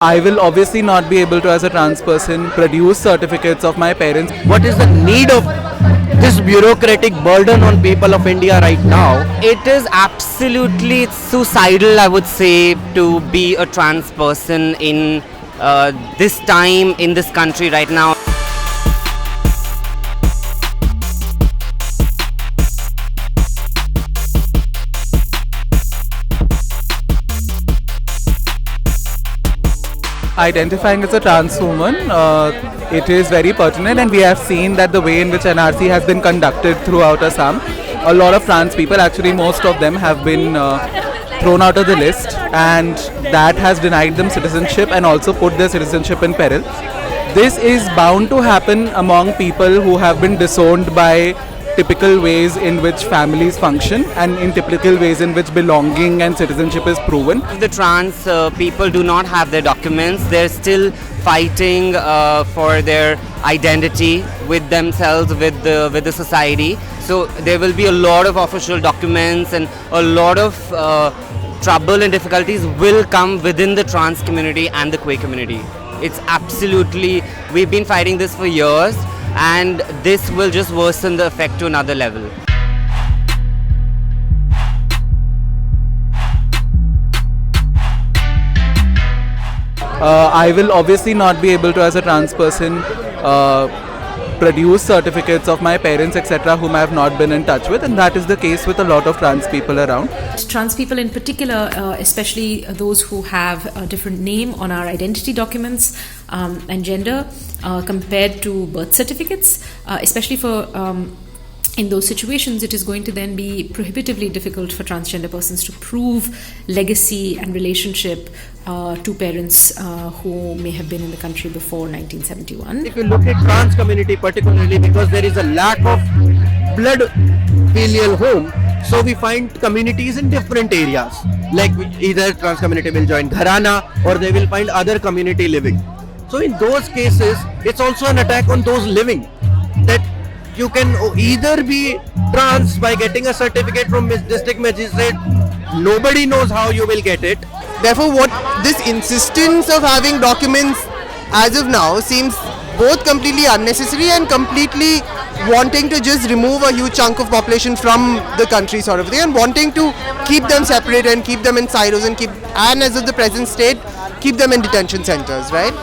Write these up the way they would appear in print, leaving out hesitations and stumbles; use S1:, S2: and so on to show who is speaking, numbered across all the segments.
S1: I will obviously not be able to, as a trans person, produce certificates of my parents.
S2: What is the need of this bureaucratic burden on people of India right now?
S3: It is absolutely suicidal, I would say, to be a trans person in this time in this country right now.
S1: Identifying as a trans woman, it is very pertinent, and we have seen that the way in which NRC has been conducted throughout Assam, a lot of trans people, actually most of them, have been thrown out of the list, and that has denied them citizenship and also put their citizenship in peril. This is bound to happen among people who have been disowned by typical ways in which families function and in typical ways in which belonging and citizenship is proven.
S3: The trans people do not have their documents. They're still fighting for their identity with themselves, with the society. So there will be a lot of official documents, and a lot of trouble and difficulties will come within the trans community and the queer community. It's absolutely, we've been fighting this for years, and this will just worsen the effect to another level.
S1: I will obviously not be able to, as a trans person, produce certificates of my parents, etc., whom I have not been in touch with, and that is the case with a lot of trans people around.
S4: Trans people in particular, especially those who have a different name on our identity documents and gender compared to birth certificates, especially for in those situations, it is going to then be prohibitively difficult for transgender persons to prove legacy and relationship to parents who may have been in the country before 1971.
S2: If you look at trans community particularly, because there is a lack of blood filial home, so we find communities in different areas. Like either trans community will join Gharana or they will find other community living. So in those cases, it's also an attack on those living, that you can either be trans by getting a certificate from district magistrate. Nobody knows how you will get it.
S5: Therefore, what this insistence of having documents as of now seems both completely unnecessary and completely wanting to just remove a huge chunk of population from the country, sort of thing, and wanting to keep them separate and keep them in silos and as of the present state, keep them in detention centers, right?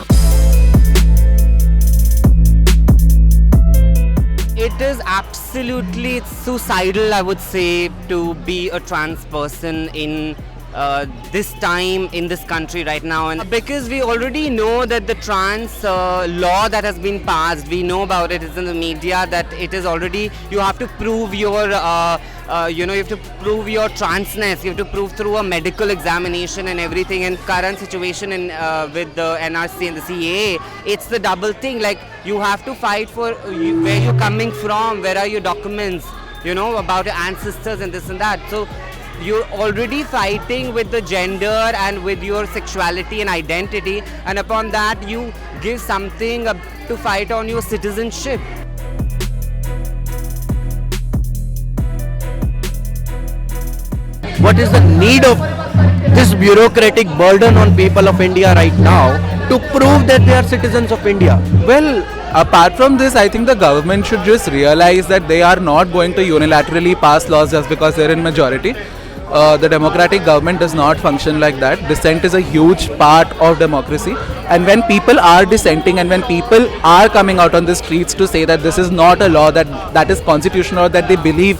S3: It is absolutely suicidal, I would say, to be a trans person in this time in this country right now, and because we already know that the trans law that has been passed, we know about it, it's in the media, that it is already, you have to prove your you have to prove your transness, you have to prove through a medical examination and everything. And current situation in with the NRC and the CAA, it's the double thing, like you have to fight for where you're coming from, where are your documents, about your ancestors and this and that. So you're already fighting with the gender and with your sexuality and identity, and upon that you give something to fight on your citizenship.
S2: What is the need of this bureaucratic burden on people of India right now to prove that they are citizens of India?
S1: Well, apart from this, I think the government should just realize that they are not going to unilaterally pass laws just because they're in majority. The democratic government does not function like that. Dissent is a huge part of democracy, and when people are dissenting and when people are coming out on the streets to say that this is not a law that is constitutional or that they believe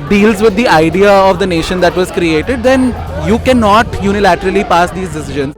S1: deals with the idea of the nation that was created, then you cannot unilaterally pass these decisions.